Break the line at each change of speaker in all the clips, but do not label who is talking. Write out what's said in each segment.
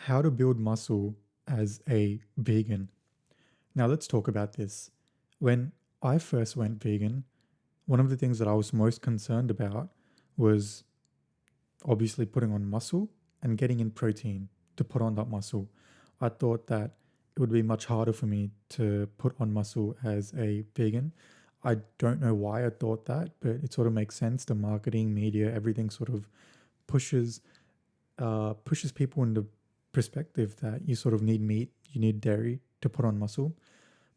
how to build muscle as a vegan. Now, let's talk about this. When I first went vegan, one of the things that I was most concerned about was obviously putting on muscle and getting in protein to put on that muscle. I thought that it would be much harder for me to put on muscle as a vegan. I don't know why I thought that, but it sort of makes sense. The marketing, media, everything sort of pushes pushes people into perspective that you sort of need meat, you need dairy to put on muscle.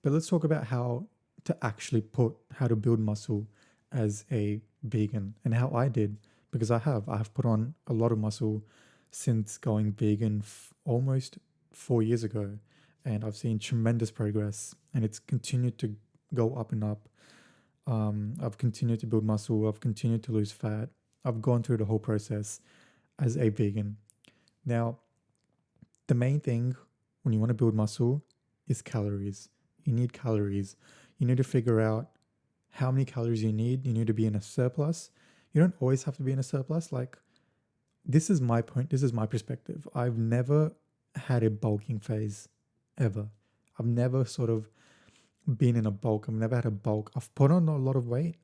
But let's talk about how to build muscle as a vegan and how I did, because I have put on a lot of muscle since going vegan almost 4 years ago. And I've seen tremendous progress and it's continued to go up and up. I've continued to build muscle, I've continued to lose fat. I've gone through the whole process as a vegan. Now, the main thing when you want to build muscle is calories. You need calories. You need to figure out how many calories you need. You need to be in a surplus. You don't always have to be in a surplus. Like, this is my point. This is my perspective. I've never had a bulking phase ever. I've never sort of been in a bulk. I've never had a bulk. I've put on a lot of weight,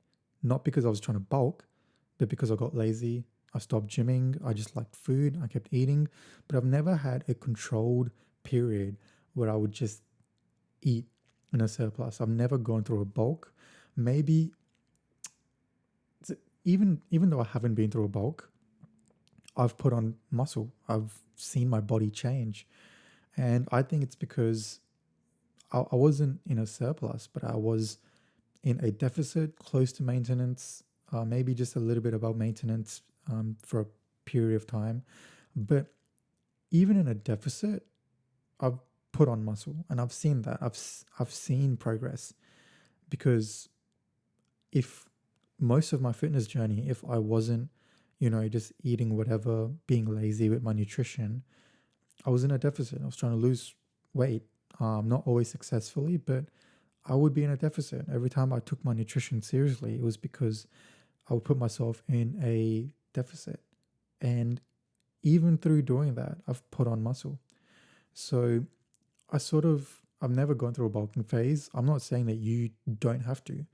not because I was trying to bulk, but because I got lazy. I stopped gymming. I just liked food. I kept eating, but I've never had a controlled period where I would just eat in a surplus. I've never gone through a bulk. Maybe even though I haven't been through a bulk, I've put on muscle. I've seen my body change, and I think it's because I wasn't in a surplus, but I was in a deficit, close to maintenance, maybe just a little bit above maintenance for a period of time. But even in a deficit, I've put on muscle, and I've seen that. I've seen progress, because if most of my fitness journey, if I wasn't, just eating whatever, being lazy with my nutrition, I was in a deficit. I was trying to lose weight, not always successfully, but I would be in a deficit. Every time I took my nutrition seriously, it was because I would put myself in a deficit. And even through doing that, I've put on muscle. So I've never gone through a bulking phase. I'm not saying that you don't have to.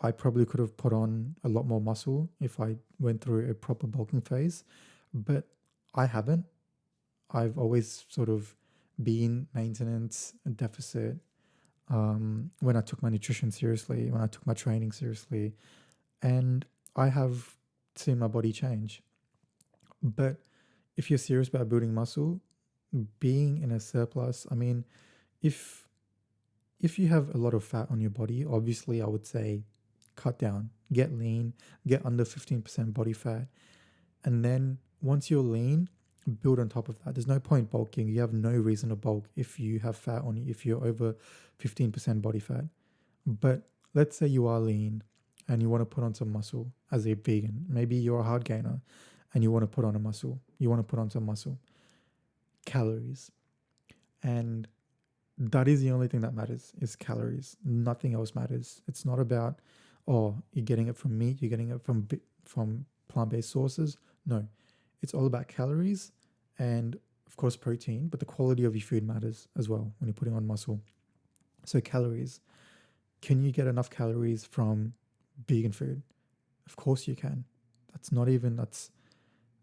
I probably could have put on a lot more muscle if I went through a proper bulking phase, but I haven't. I've always sort of been maintenance, a deficit, when I took my nutrition seriously, when I took my training seriously, and I have seen my body change. But if you're serious about building muscle, being in a surplus, I mean, if if you have a lot of fat on your body, obviously I would say cut down, get lean, get under 15% body fat. And then once you're lean, build on top of that. There's no point bulking. You have no reason to bulk if you have fat on you, if you're over 15% body fat. But let's say you are lean and you want to put on some muscle as a vegan. Maybe you're a hard gainer and you want to put on a muscle. You want to put on some muscle. Calories. And that is the only thing that matters is calories. Nothing else matters. It's not about, oh, you're getting it from meat, you're getting it from plant-based sources. No, it's all about calories and of course protein, but the quality of your food matters as well when you're putting on muscle. So calories. Can you get enough calories from vegan food? Of course you can. That's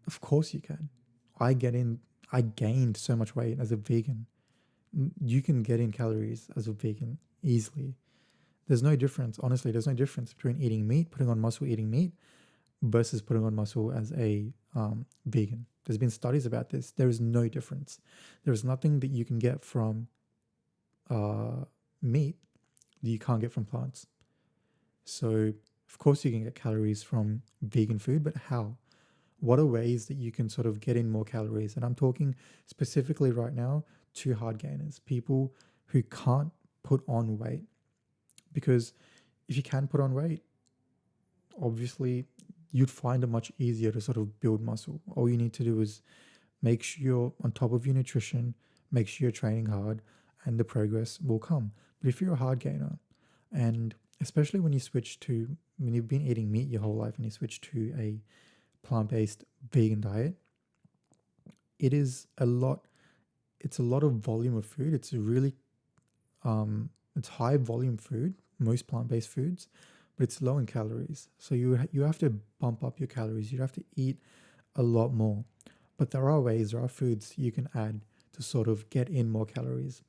of course you can. I get in I gained so much weight as a vegan. You can get in calories as a vegan easily. There's no difference. Honestly, there's no difference between eating meat, putting on muscle, eating meat, versus putting on muscle as a vegan. There's been studies about this. There is no difference. There is nothing that you can get from meat that you can't get from plants. So, of course, you can get calories from vegan food, but how? What are ways that you can sort of get in more calories? And I'm talking specifically right now to hard gainers, people who can't put on weight. Because if you can put on weight, obviously you'd find it much easier to sort of build muscle. All you need to do is make sure you're on top of your nutrition, make sure you're training hard, and the progress will come. But if you're a hard gainer, and especially when you've been eating meat your whole life and you switch to a plant based vegan diet, it is a lot. it's a lot of volume of food. It's really it's high volume food, most plant-based foods, but it's low in calories. So you have to bump up your calories. You have to eat a lot more. But there are ways, there are foods you can add to sort of get in more calories.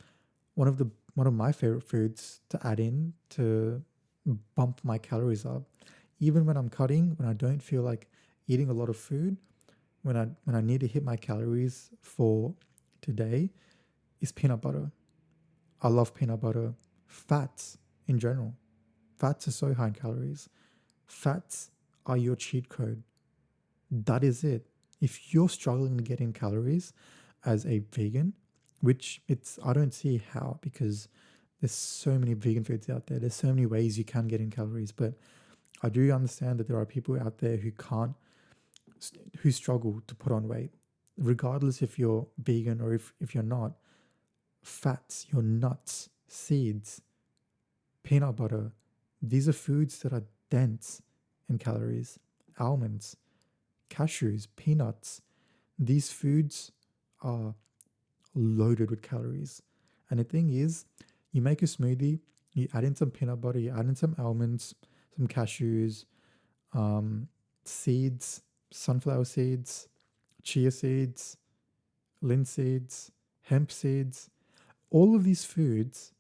One of my favorite foods to add in to bump my calories up, even when I'm cutting, when I don't feel like eating a lot of food, when I need to hit my calories for today, is peanut butter. I love peanut butter. Fats in general. Fats are so high in calories. Fats are your cheat code. That is it. If you're struggling to get in calories as a vegan, which it's I don't see how, because there's so many vegan foods out there. There's so many ways you can get in calories, but I do understand that there are people out there who can't, who struggle to put on weight, regardless if you're vegan or if you're not. Fats, your nuts, seeds, peanut butter, these are foods that are dense in calories. Almonds, cashews, peanuts, these foods are loaded with calories. And the thing is, you make a smoothie, you add in some peanut butter, you add in some almonds, some cashews, seeds, sunflower seeds, chia seeds, linseeds, hemp seeds. All of these foods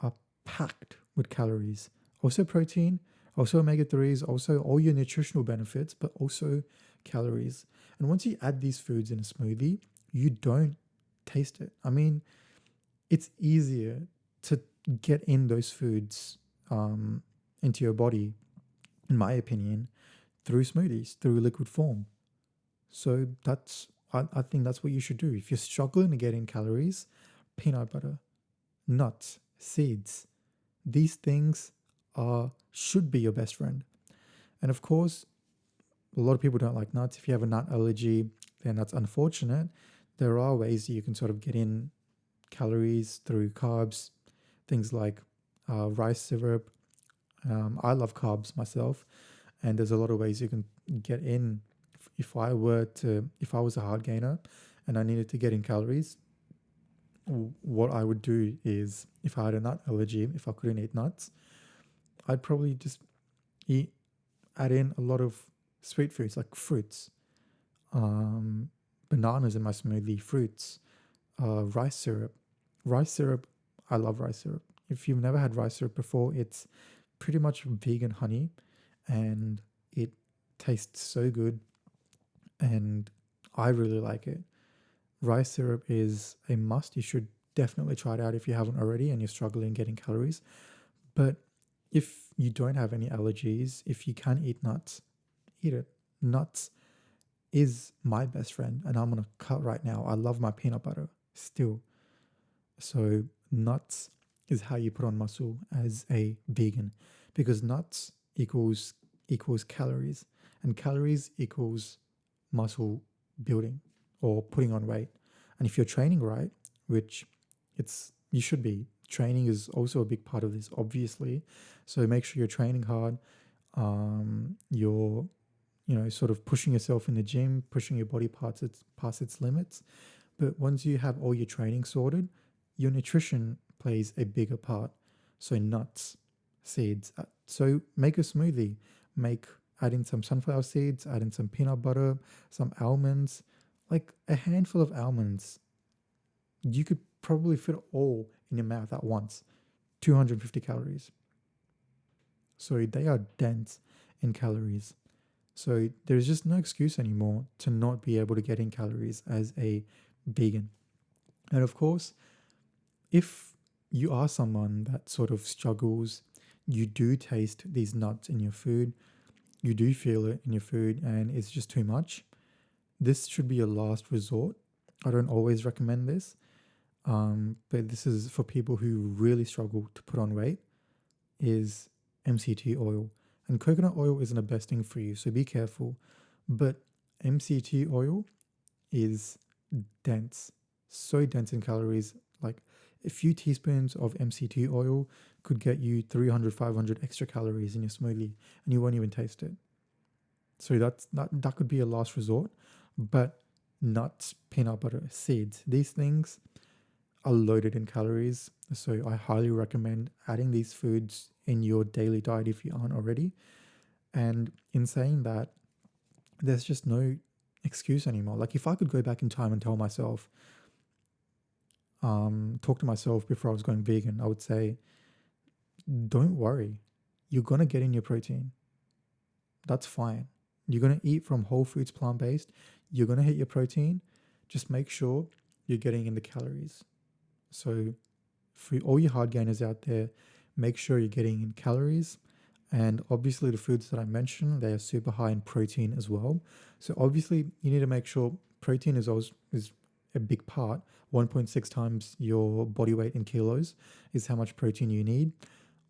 are packed with calories. Also protein, also omega-3s, also all your nutritional benefits, but also calories. And once you add these foods in a smoothie, you don't taste it. I mean, it's easier to get in those foods into your body, in my opinion, through smoothies, through liquid form. So I think that's what you should do. If you're struggling to get in calories, peanut butter, nuts, seeds, these things should be your best friend. And of course, a lot of people don't like nuts. If you have a nut allergy, then that's unfortunate. There are ways that you can sort of get in calories through carbs, things like rice syrup. I love carbs myself, and there's a lot of ways you can get in. If I was a hard gainer and I needed to get in calories, what I would do is, if I had a nut allergy, if I couldn't eat nuts, I'd probably just add in a lot of sweet foods like fruits, bananas in my smoothie, fruits, rice syrup. Rice syrup, I love rice syrup. If you've never had rice syrup before, it's pretty much vegan honey, and it tastes so good, and I really like it. Rice syrup is a must. You should definitely try it out if you haven't already and you're struggling getting calories. But if you don't have any allergies, if you can eat nuts, eat it. Nuts is my best friend, and I'm gonna cut right now. I love my peanut butter still. So nuts is how you put on muscle as a vegan, because nuts equals calories, and calories equals muscle building or putting on weight. And if you're training right, which you should be, training is also a big part of this, obviously. So make sure you're training hard. You're sort of pushing yourself in the gym, pushing your body parts past its limits. But once you have all your training sorted, your nutrition plays a bigger part. So nuts, seeds. So make a smoothie. Add in some sunflower seeds, add in some peanut butter, some almonds, like a handful of almonds. You could probably fit it all in your mouth at once. 250 calories. So they are dense in calories. So there's just no excuse anymore to not be able to get in calories as a vegan. And of course, if you are someone that sort of struggles, you do taste these nuts in your food, you do feel it in your food, and it's just too much, this should be a last resort. I don't always recommend this, but this is for people who really struggle to put on weight, is MCT oil. And coconut oil isn't the best thing for you, so be careful. But MCT oil is dense, so dense in calories. Like a few teaspoons of MCT oil could get you 300, 500 extra calories in your smoothie, and you won't even taste it. So that could be a last resort. But nuts, peanut butter, seeds. These things are loaded in calories. So I highly recommend adding these foods in your daily diet if you aren't already. And in saying that, there's just no excuse anymore. Like if I could go back in time and tell myself, talk to myself before I was going vegan, I would say, don't worry. You're going to get in your protein. That's fine. You're going to eat from whole foods, plant based. You're going to hit your protein. Just make sure you're getting in the calories. So, for all you hard gainers out there, make sure you're getting in calories. And obviously, the foods that I mentioned, they are super high in protein as well. So, obviously, you need to make sure protein is always is a big part. 1.6 times your body weight in kilos is how much protein you need.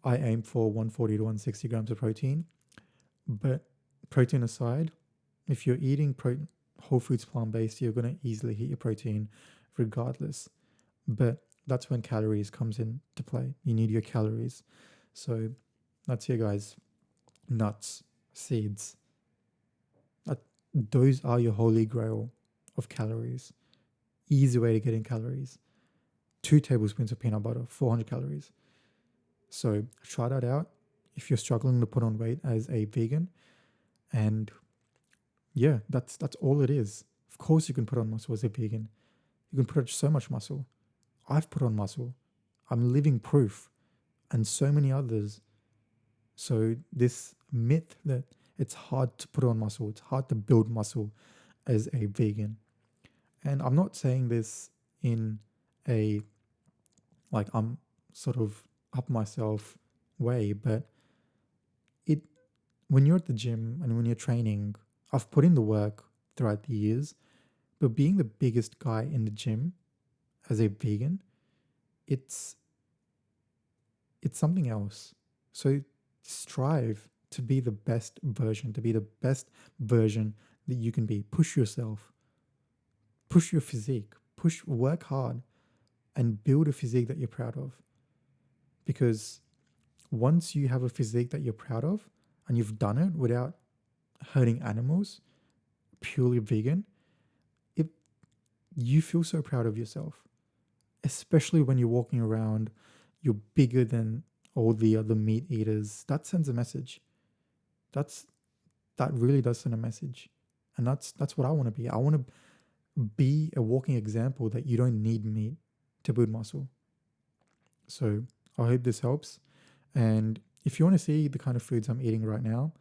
I aim for 140 to 160 grams of protein. But protein aside, if you're eating whole foods plant based, you're going to easily hit your protein regardless. But that's when calories comes into play. You need your calories. So that's here, guys. Nuts, seeds. That, those are your holy grail of calories. Easy way to get in calories. 2 tablespoons of peanut butter, 400 calories. So try that out if you're struggling to put on weight as a vegan. And yeah, that's all it is. Of course you can put on muscle as a vegan. You can put on so much muscle. I've put on muscle. I'm living proof, and so many others. So this myth that it's hard to put on muscle, it's hard to build muscle as a vegan. And I'm not saying this in a like I'm sort of up myself way, but it when you're at the gym and when you're training, I've put in the work throughout the years, but being the biggest guy in the gym as a vegan, it's it's something else. So strive to be the best version, to be the best version that you can be. Push yourself, push your physique, work hard, and build a physique that you're proud of. Because once you have a physique that you're proud of and you've done it without hurting animals, purely vegan, it you feel so proud of yourself. Especially when you're walking around, you're bigger than all the other meat eaters. That sends a message. That's that really does send a message. And that's what I want to be. I want to be a walking example that you don't need meat to build muscle. So I hope this helps. And if you want to see the kind of foods I'm eating right now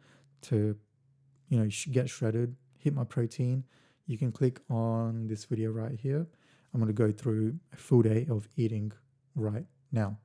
to, get shredded, hit my protein, you can click on this video right here. I'm going to go through a full day of eating right now.